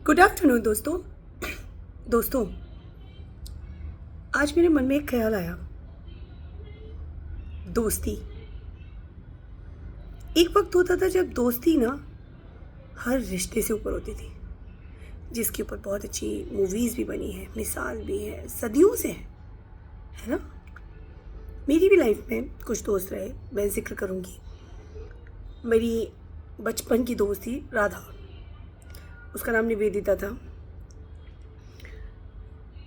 Good afternoon दोस्तों। आज मेरे मन में एक ख्याल आया। दोस्ती। एक वक्त होता था जब दोस्ती ना हर रिश्ते से ऊपर होती थी, जिसके ऊपर बहुत अच्छी मूवीज़ भी बनी है, मिसाल भी है, सदियों से है ना। मेरी भी लाइफ में कुछ दोस्त रहे, मैं जिक्र करूँगी। मेरी बचपन की दोस्त थी राधा, उसका नाम निवेदिता था।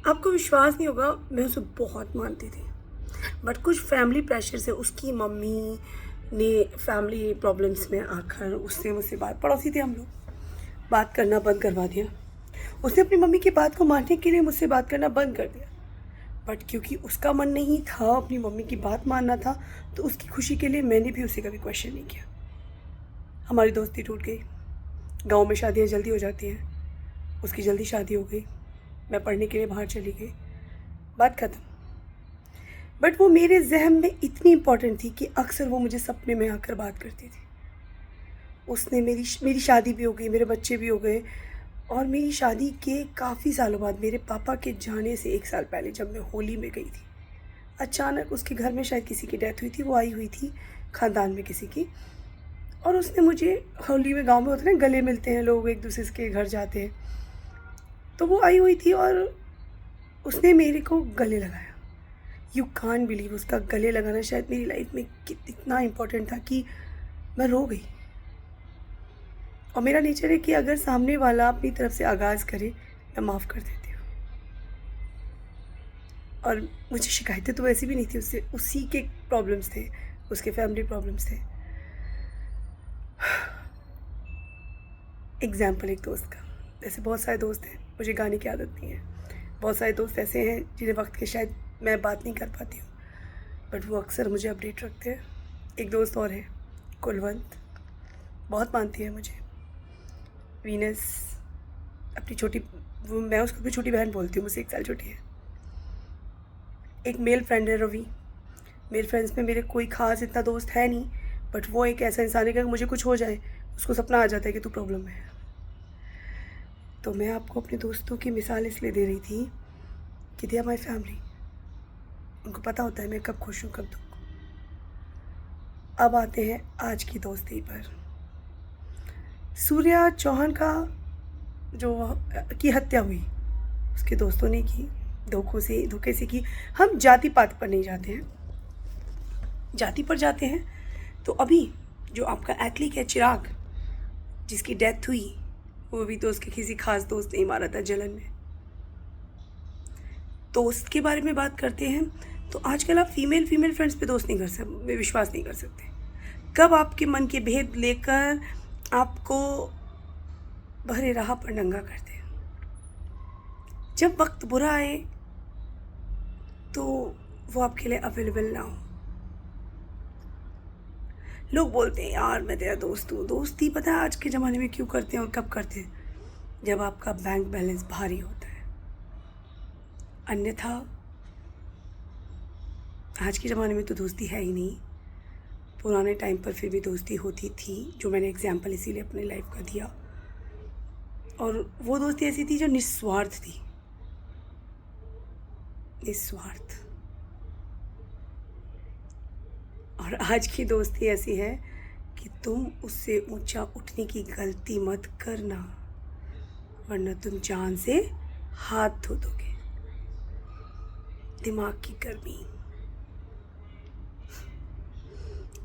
आपको विश्वास नहीं होगा, मैं उसे बहुत मानती थी, बट कुछ फैमिली प्रेशर से उसकी मम्मी ने फैमिली प्रॉब्लम्स में आकर उससे मुझसे बात, पड़ोसी थे हम लोग, बात करना बंद करवा दिया। उसने अपनी मम्मी की बात को मानने के लिए मुझसे बात करना बंद कर दिया, बट क्योंकि उसका मन नहीं था अपनी मम्मी की बात मानना था, तो उसकी खुशी के लिए मैंने भी उसे कभी क्वेश्चन नहीं किया। हमारी दोस्ती टूट गई। गाँव में शादियाँ जल्दी हो जाती हैं, उसकी जल्दी शादी हो गई, मैं पढ़ने के लिए बाहर चली गई, बात ख़त्म। बट वो मेरे जहन में इतनी इम्पॉर्टेंट थी कि अक्सर वो मुझे सपने में आकर बात करती थी। उसने मेरी शादी भी हो गई, मेरे बच्चे भी हो गए, और मेरी शादी के काफ़ी सालों बाद, मेरे पापा के जाने से 1 साल पहले, जब मैं होली में गई थी, अचानक उसके घर में शायद किसी की डेथ हुई थी। वो आई हुई थी ख़ानदान में किसी की, और उसने मुझे, होली में गाँव में होते हैं ना, गले मिलते हैं लोग, एक दूसरे के घर जाते हैं, तो वो आई हुई थी और उसने मेरे को गले लगाया। यू कान बिलीव, उसका गले लगाना शायद मेरी लाइफ में इतना इम्पोर्टेंट था कि मैं रो गई। और मेरा नेचर है कि अगर सामने वाला अपनी तरफ से आगाज़ करे, मैं माफ़ कर देती हूँ। और मुझे शिकायतें तो वैसे भी नहीं थी उससे, उसी के प्रॉब्लम्स थे, उसके फैमिली प्रॉब्लम्स थे। एग्ज़ाम्पल एक दोस्त का, ऐसे बहुत सारे दोस्त हैं, मुझे गाने की आदत नहीं है। बहुत सारे दोस्त ऐसे हैं जिन्हें वक्त के शायद मैं बात नहीं कर पाती हूँ, बट वो अक्सर मुझे अपडेट रखते हैं। एक दोस्त और है, कुलवंत, बहुत मानती है मुझे। वीनस, अपनी छोटी, वो, मैं उसको अपनी छोटी बहन बोलती हूँ, मुझसे 1 साल छोटी है। एक मेल फ्रेंड है रवि। मेल फ्रेंड्स में मेरे कोई ख़ास इतना दोस्त है नहीं, बट वो एक ऐसा इंसान है कि अगर मुझे कुछ हो जाए, उसको सपना आ जाता है कि तू प्रॉब्लम में है। तो मैं आपको अपने दोस्तों की मिसाल इसलिए दे रही थी कि दे आर माई फैमिली। उनको पता होता है मैं कब खुश हूँ, कब दुख। अब आते हैं आज की दोस्ती पर। सूर्या चौहान का जो की हत्या हुई, उसके दोस्तों ने की, धोखे से की। हम जाति पात पर नहीं जाते हैं, जाति पर जाते हैं तो अभी जो आपका एथलीट है चिराग, जिसकी डेथ हुई, वो भी तो उसके किसी खास दोस्त ने मारा था जलन में। दोस्त के बारे में बात करते हैं तो आजकल आप फीमेल फ्रेंड्स पे दोस्त नहीं कर सकते, विश्वास नहीं कर सकते। कब आपके मन के भेद लेकर आपको भरे राह पर नंगा करते हैं। जब वक्त बुरा आए तो वो आपके लिए अवेलेबल ना हो। लोग बोलते हैं यार मैं तेरा दोस्त हूँ। दोस्ती पता है आज के ज़माने में क्यों करते हैं और कब करते हैं? जब आपका बैंक बैलेंस भारी होता है। अन्यथा आज के ज़माने में तो दोस्ती है ही नहीं। पुराने टाइम पर फिर भी दोस्ती होती थी, जो मैंने एग्जाम्पल इसीलिए अपनी लाइफ का दिया। और वो दोस्ती ऐसी थी जो निस्वार्थ थी, निस्वार्थ। और आज की दोस्ती ऐसी है कि तुम उससे ऊंचा उठने की गलती मत करना, वरना तुम जान से हाथ धो दोगे। दिमाग की गर्मी।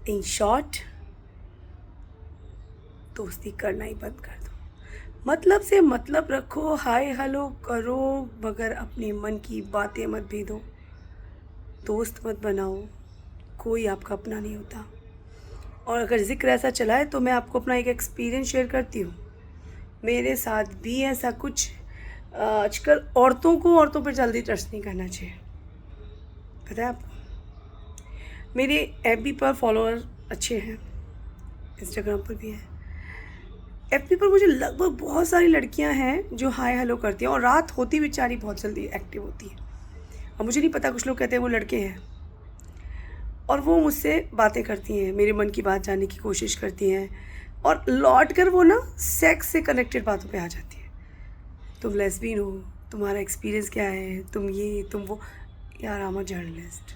इन शॉर्ट, दोस्ती करना ही बंद कर दो। मतलब से मतलब रखो, हाय हेलो करो, मगर अपने मन की बातें मत भेदो। दोस्त मत बनाओ, कोई आपका अपना नहीं होता। और अगर जिक्र ऐसा चला है तो मैं आपको अपना एक एक्सपीरियंस शेयर करती हूँ। मेरे साथ भी ऐसा कुछ, आजकल औरतों पर जल्दी ट्रस्ट नहीं करना चाहिए, पता है आपको। मेरे एफबी पर फॉलोअर अच्छे हैं, इंस्टाग्राम पर भी हैं। एफबी पर मुझे लगभग बहुत सारी लड़कियां हैं जो हाय हेलो करती हैं, और रात होती बेचारी बहुत जल्दी एक्टिव होती है। और मुझे नहीं पता, कुछ लोग कहते हैं वो लड़के हैं, और वो मुझसे बातें करती हैं, मेरे मन की बात जानने की कोशिश करती हैं, और लौट कर वो ना सेक्स से कनेक्टेड बातों पे आ जाती है। तुम लेस्बियन हो, तुम्हारा एक्सपीरियंस क्या है, तुम ये तुम वो। यार आम जर्नलिस्ट,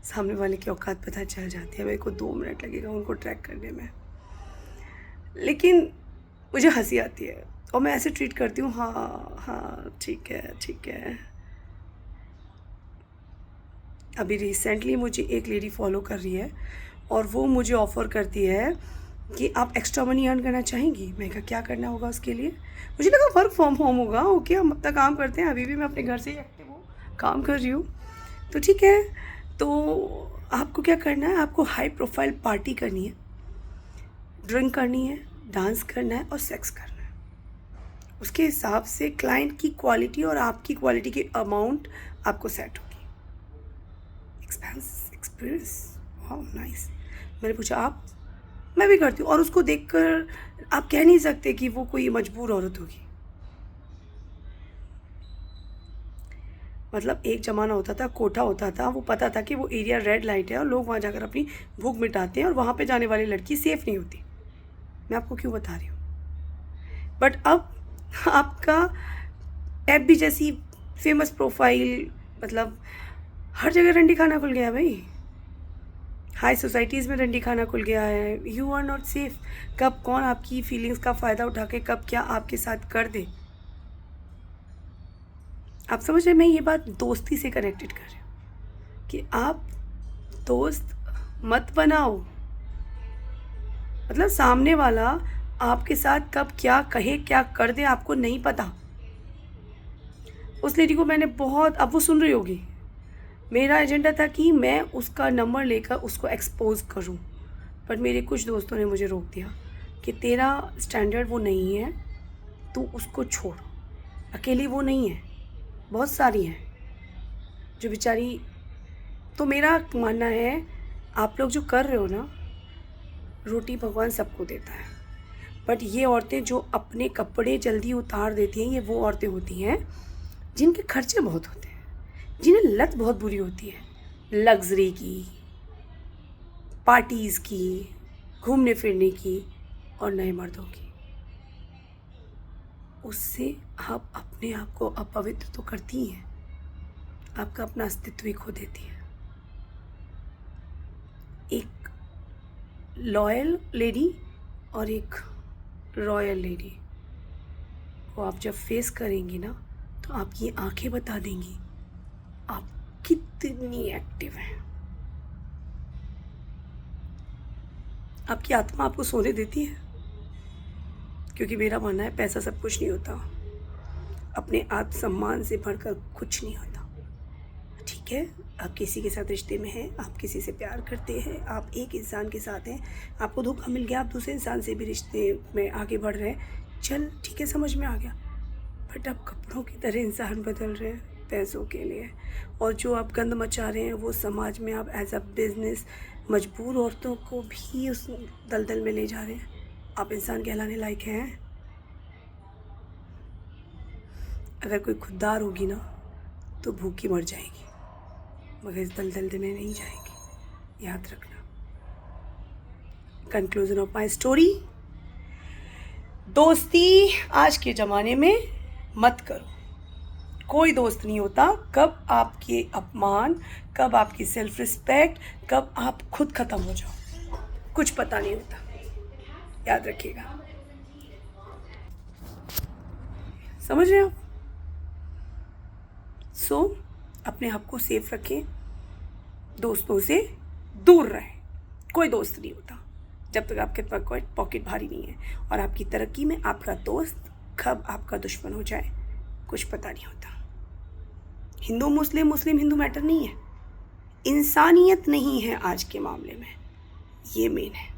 सामने वाले की औकात पता चल जाती है। मेरे को 2 मिनट लगेगा उनको ट्रैक करने में, लेकिन मुझे हंसी आती है और मैं ऐसे ट्रीट करती हूँ, हाँ हाँ ठीक है ठीक है। अभी रिसेंटली मुझे एक लेडी फॉलो कर रही है और वो मुझे ऑफ़र करती है कि आप एक्स्ट्रा मनी अर्न करना चाहेंगी। मैं कहा क्या करना होगा उसके लिए। मुझे लगा वर्क फ्रॉम होम होगा, ओके हम अपना काम करते हैं, अभी भी मैं अपने घर से ही एक्टिव हूँ, काम कर रही हूँ, तो ठीक है। तो आपको क्या करना है, आपको हाई प्रोफाइल पार्टी करनी है, ड्रिंक करनी है, डांस करना है और सेक्स करना है। उसके हिसाब से क्लाइंट की क्वालिटी और आपकी क्वालिटी की अमाउंट आपको सेट होगी। Experience, wow nice. मैंने पूछा आप, मैं भी करती हूँ। और उसको देखकर आप कह नहीं सकते कि वो कोई मजबूर औरत होगी। मतलब एक ज़माना होता था, कोठा होता था, वो पता था कि वो एरिया रेड लाइट है और लोग वहाँ जाकर अपनी भूख मिटाते हैं और वहाँ पे जाने वाली लड़की सेफ़ नहीं होती। मैं आपको क्यों बता रही हूँ। बट अब आपका ऐप भी जैसी फेमस प्रोफाइल, मतलब हर जगह रंडी खाना खुल गया है भाई। हाई सोसाइटीज़ में रंडी खाना खुल गया है। You are not safe. कब कौन आपकी फीलिंग्स का फ़ायदा उठा के कब क्या आपके साथ कर दे, आप समझ रहे। मैं ये बात दोस्ती से कनेक्टेड कर रही हूँ कि आप दोस्त मत बनाओ। मतलब सामने वाला आपके साथ कब क्या कहे क्या कर दे आपको नहीं पता। उस लेडी को मैंने बहुत, अब वो सुन रही होगी, मेरा एजेंडा था कि मैं उसका नंबर लेकर उसको एक्सपोज करूं, पर मेरे कुछ दोस्तों ने मुझे रोक दिया कि तेरा स्टैंडर्ड वो नहीं है, तू उसको छोड़। अकेली वो नहीं है, बहुत सारी हैं जो बेचारी। तो मेरा मानना है आप लोग जो कर रहे हो ना, रोटी भगवान सबको देता है, बट ये औरतें जो अपने कपड़े जल्दी उतार देती हैं, ये वो औरतें होती हैं जिनके खर्चे बहुत होते हैं, जिन्हें लत बहुत बुरी होती है लग्जरी की, पार्टीज़ की, घूमने फिरने की और नए मर्दों की। उससे आप अपने आप को अपवित्र तो करती हैं, आपका अपना अस्तित्व ही खो देती है। एक लॉयल लेडी और एक रॉयल लेडी को आप जब फेस करेंगी ना, तो आपकी आंखें बता देंगी आप कितनी एक्टिव हैं। आपकी आत्मा आपको सोने देती है, क्योंकि मेरा मानना है पैसा सब कुछ नहीं होता, अपने आत्मसम्मान से बढ़कर कुछ नहीं होता। ठीक है, आप किसी के साथ रिश्ते में हैं, आप किसी से प्यार करते हैं, आप एक इंसान के साथ हैं, आपको धोखा मिल गया, आप दूसरे इंसान से भी रिश्ते में आगे बढ़ रहे हैं, चल ठीक है, समझ में आ गया। बट आप कपड़ों की तरह इंसान बदल रहे हैं पैसों के लिए, और जो आप गंद मचा रहे हैं वो समाज में आप एज अ बिजनेस मजबूर औरतों को भी उस दलदल में ले जा रहे हैं। आप इंसान कहलाने लायक हैं? अगर कोई खुददार होगी ना तो भूखी मर जाएगी, मगर इस दलदल में नहीं जाएगी, याद रखना। कंक्लूजन ऑफ माई स्टोरी, दोस्ती आज के ज़माने में मत करो। कोई दोस्त नहीं होता। कब आपके अपमान, कब आपकी सेल्फ रिस्पेक्ट, कब आप खुद ख़त्म हो जाओ, कुछ पता नहीं होता, याद रखिएगा। समझ रहे हो आप? सो अपने आप को सेफ रखें, दोस्तों से दूर रहें। कोई दोस्त नहीं होता जब तक आपके पॉकेट भारी नहीं है, और आपकी तरक्की में आपका दोस्त कब आपका दुश्मन हो जाए कुछ पता नहीं होता। हिंदू मुस्लिम, मुस्लिम हिंदू मैटर नहीं है, इंसानियत नहीं है आज के मामले में, ये मेन है।